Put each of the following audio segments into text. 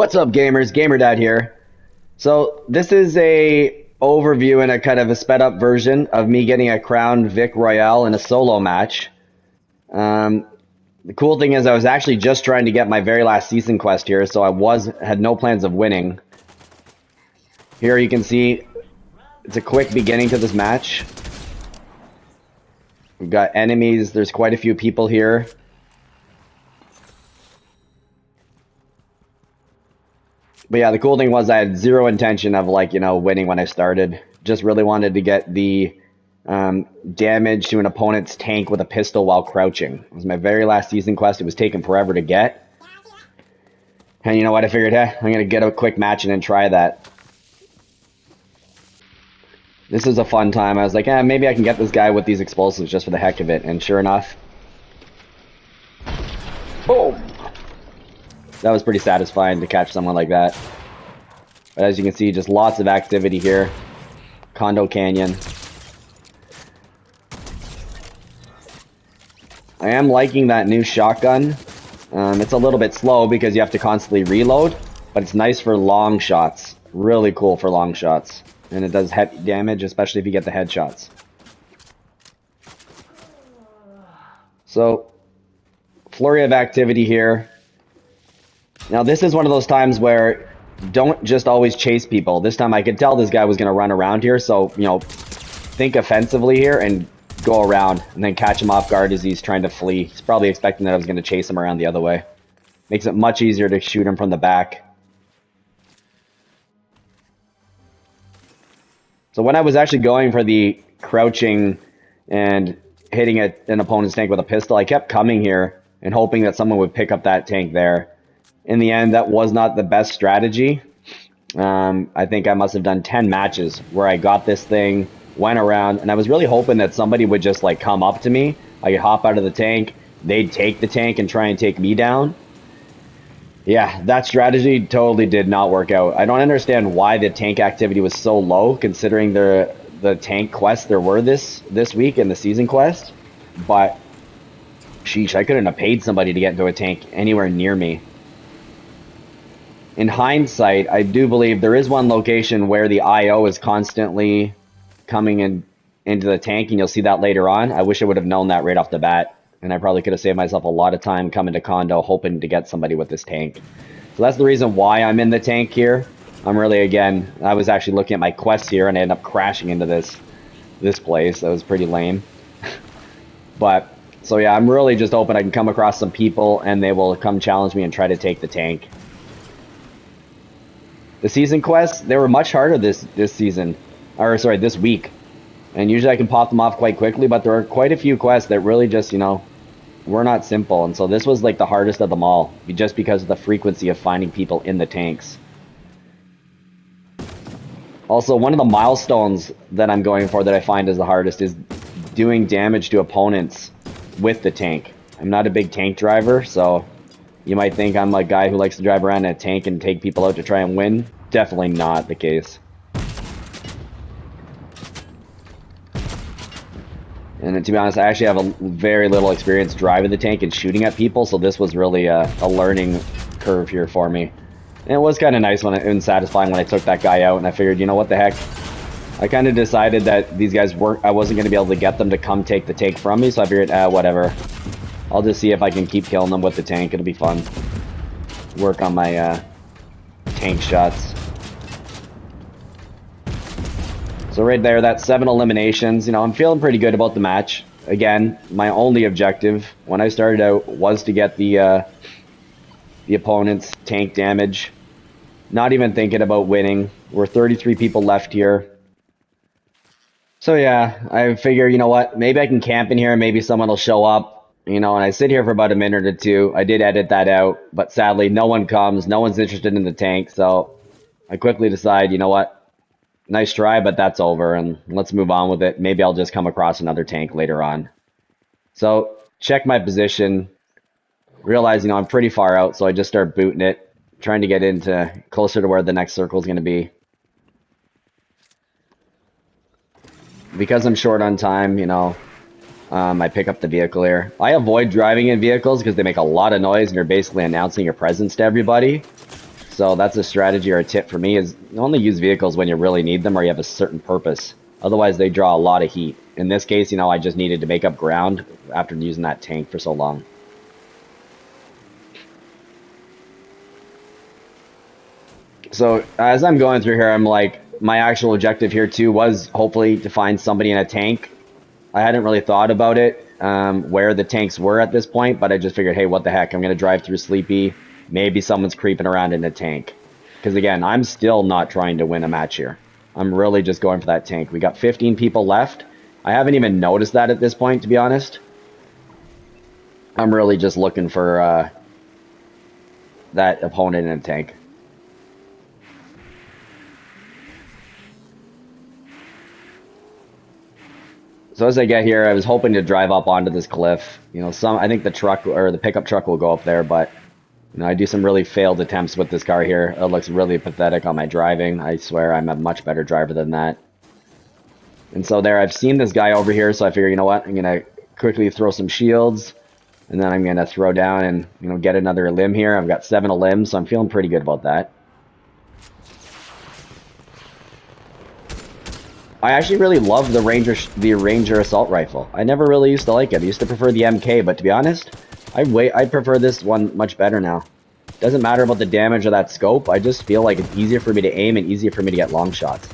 What's up, gamers? GamerDad here. So this is a overview and a kind of a sped up version of me getting a crown Vic Royale in a solo match. The cool thing is I was actually just trying to get my very last season quest here, so had no plans of winning. Here you can see it's a quick beginning to this match. We've got enemies. There's quite a few people here. But yeah, the cool thing was I had zero intention of winning when I started. Just really wanted to get the damage to an opponent's tank with a pistol while crouching. It was my very last season quest. It was taking forever to get. And you know what? I figured, hey, I'm going to get a quick match and then try that. This is a fun time. I was like, maybe I can get this guy with these explosives just for the heck of it. And sure enough, boom! That was pretty satisfying to catch someone like that. But as you can see, just lots of activity here. Condo Canyon. I am liking that new shotgun. It's a little bit slow because you have to constantly reload, but it's nice for long shots. Really cool for long shots. And it does heavy damage, especially if you get the headshots. So, flurry of activity here. Now this is one of those times where don't just always chase people. This time I could tell this guy was going to run around here, so, think offensively here and go around and then catch him off guard as he's trying to flee. He's probably expecting that I was going to chase him around the other way. Makes it much easier to shoot him from the back. So when I was actually going for the crouching and hitting an opponent's tank with a pistol, I kept coming here and hoping that someone would pick up that tank there. In the end, that was not the best strategy. I think I must have done 10 matches where I got this thing, went around, and I was really hoping that somebody would just come up to me. I could hop out of the tank, they'd take the tank and try and take me down. Yeah, that strategy totally did not work out. I don't understand why the tank activity was so low, considering the tank quests there were this week in the season quest. But, sheesh, I couldn't have paid somebody to get into a tank anywhere near me. In hindsight, I do believe there is one location where the IO is constantly coming into the tank, and you'll see that later on. I wish I would have known that right off the bat, and I probably could have saved myself a lot of time coming to Condo hoping to get somebody with this tank. So that's the reason why I'm in the tank here. I'm really, again, I was actually looking at my quests here, and I ended up crashing into this place. That was pretty lame. But, so yeah, I'm really just hoping I can come across some people, and they will come challenge me and try to take the tank. The season quests, they were much harder this season. Or, sorry, this week. And usually I can pop them off quite quickly, but there are quite a few quests that really just, were not simple. And so this was the hardest of them all, just because of the frequency of finding people in the tanks. Also, one of the milestones that I'm going for that I find is the hardest is doing damage to opponents with the tank. I'm not a big tank driver, so you might think I'm a guy who likes to drive around in a tank and take people out to try and win. Definitely not the case. And to be honest, I actually have a very little experience driving the tank and shooting at people, so this was really a learning curve here for me. And it was kind of nice and satisfying when I took that guy out, and I figured, what the heck? I kind of decided that these guys I wasn't going to be able to get them to come take the tank from me, so I figured, whatever. I'll just see if I can keep killing them with the tank. It'll be fun. Work on my tank shots. So right there, that's 7 eliminations. I'm feeling pretty good about the match. Again, my only objective when I started out was to get the opponent's tank damage. Not even thinking about winning. We're 33 people left here. So yeah, I figure, you know what? Maybe I can camp in here and maybe someone will show up. And I sit here for about a minute or two. I did edit that out, but sadly, no one comes. No one's interested in the tank, so I quickly decide, you know what? Nice try, but that's over, and let's move on with it. Maybe I'll just come across another tank later on. So, check my position. Realize, I'm pretty far out, so I just start booting it. Trying to get into closer to where the next circle is going to be. Because I'm short on time, I pick up the vehicle here. I avoid driving in vehicles because they make a lot of noise and you're basically announcing your presence to everybody. So that's a strategy or a tip for me is only use vehicles when you really need them or you have a certain purpose. Otherwise, they draw a lot of heat. In this case, you know, I just needed to make up ground after using that tank for so long. So as I'm going through here, I'm like, my actual objective here too was hopefully to find somebody in a tank. I hadn't really thought about it, where the tanks were at this point, but I just figured, hey, what the heck? I'm going to drive through Sleepy. Maybe someone's creeping around in a tank. Because again, I'm still not trying to win a match here. I'm really just going for that tank. We got 15 people left. I haven't even noticed that at this point, to be honest. I'm really just looking for that opponent in a tank. So as I get here, I was hoping to drive up onto this cliff. You know, I think the truck or the pickup truck will go up there, but you know, I do some really failed attempts with this car here. It looks really pathetic on my driving. I swear I'm a much better driver than that. And so there, I've seen this guy over here, so I figure, you know what, I'm gonna quickly throw some shields, and then I'm gonna throw down and, you know, get another limb here. I've got 7 limbs, so I'm feeling pretty good about that. I actually really love the Ranger assault rifle. I never really used to like it. I used to prefer the MK, but to be honest, I prefer this one much better now. Doesn't matter about the damage of that scope. I just feel like it's easier for me to aim and easier for me to get long shots.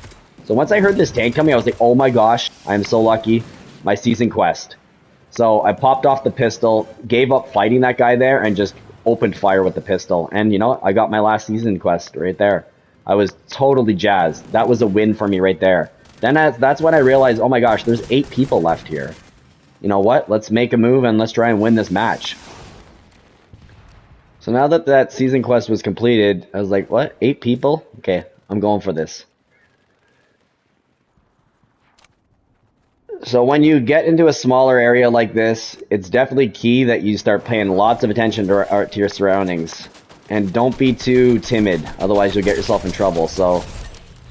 So once I heard this tank coming, I was like, oh my gosh, I'm so lucky. My season quest. So I popped off the pistol, gave up fighting that guy there, and just opened fire with the pistol. And you know what? I got my last season quest right there. I was totally jazzed. That was a win for me right there. Then that's when I realized, oh my gosh, there's 8 people left here. You know what? Let's make a move and let's try and win this match. So now that that season quest was completed, I was like, what? 8 people? Okay, I'm going for this. So when you get into a smaller area like this, it's definitely key that you start paying lots of attention to your surroundings. And don't be too timid, otherwise you'll get yourself in trouble. So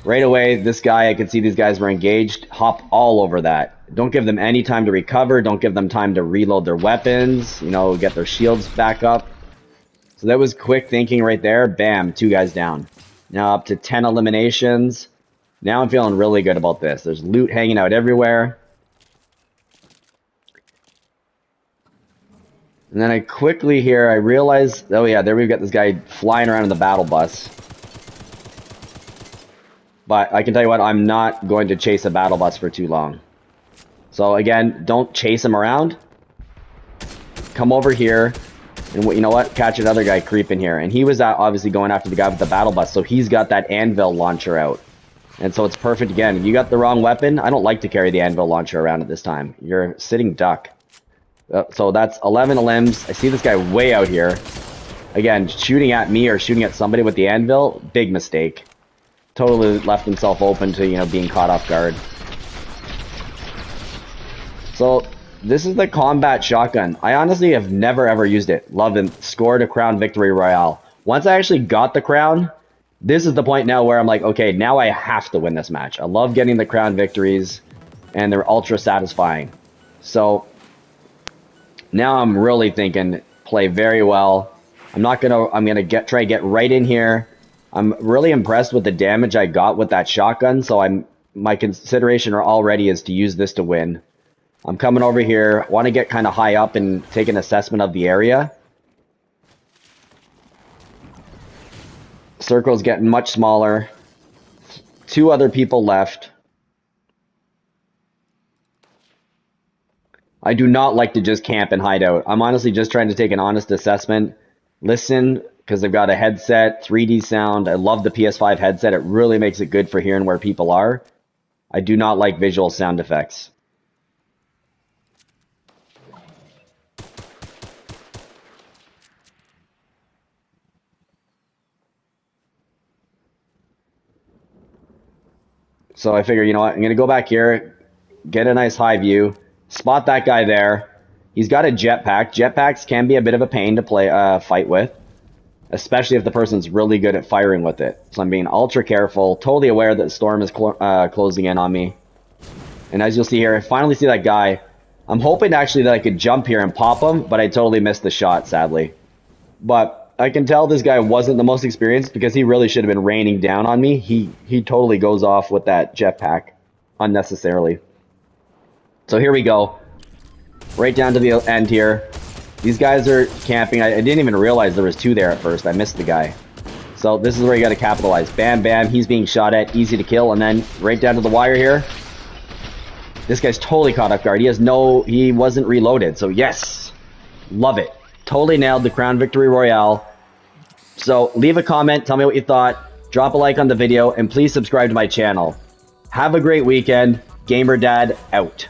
right away, this guy, I could see these guys were engaged. Hop all over that. Don't give them any time to recover. Don't give them time to reload their weapons. You know, get their shields back up. So that was quick thinking right there. Bam, 2 guys down. Now up to 10 eliminations. Now I'm feeling really good about this. There's loot hanging out everywhere. And then I quickly here, I realized, oh yeah, there we've got this guy flying around in the battle bus. But I can tell you what, I'm not going to chase a battle bus for too long. So again, don't chase him around. Come over here, and you know what? Catch another guy creeping here. And he was obviously going after the guy with the battle bus, so he's got that anvil launcher out. And so it's perfect again. You got the wrong weapon. I don't like to carry the anvil launcher around at this time. You're sitting duck. So that's 11 limbs. I see this guy way out here. Again, shooting at me or shooting at somebody with the anvil, big mistake. Totally left himself open to, you know, being caught off guard. So this is the combat shotgun. I honestly have never ever used it. Loved it. Scored a crown victory royale. Once I actually got the crown, this is the point now where I'm like, okay, now I have to win this match. I love getting the crown victories, and they're ultra satisfying. So now I'm really thinking, play very well. I'm gonna try to get right in here. I'm really impressed with the damage I got with that shotgun, so my consideration already is to use this to win. I'm coming over here, want to get kind of high up and take an assessment of the area. Circle's getting much smaller. 2 other people left. I do not like to just camp and hide out. I'm honestly just trying to take an honest assessment. Listen, because they've got a headset, 3D sound. I love the PS5 headset. It really makes it good for hearing where people are. I do not like visual sound effects. So I figure, you know what, I'm going to go back here, get a nice high view, spot that guy there. He's got a jetpack. Jetpacks can be a bit of a pain to fight with, especially if the person's really good at firing with it. So I'm being ultra careful, totally aware that the storm is closing in on me. And as you'll see here, I finally see that guy. I'm hoping actually that I could jump here and pop him, but I totally missed the shot, sadly. But I can tell this guy wasn't the most experienced because he really should have been raining down on me. He totally goes off with that jetpack unnecessarily. So here we go. Right down to the end here. These guys are camping. I didn't even realize there was two there at first. I missed the guy. So this is where you got to capitalize. Bam, bam. He's being shot at. Easy to kill. And then right down to the wire here. This guy's totally caught off guard. He wasn't reloaded. So yes. Love it. Totally nailed the Crown Victory Royale. So leave a comment. Tell me what you thought. Drop a like on the video. And please subscribe to my channel. Have a great weekend. Gamer Dad out.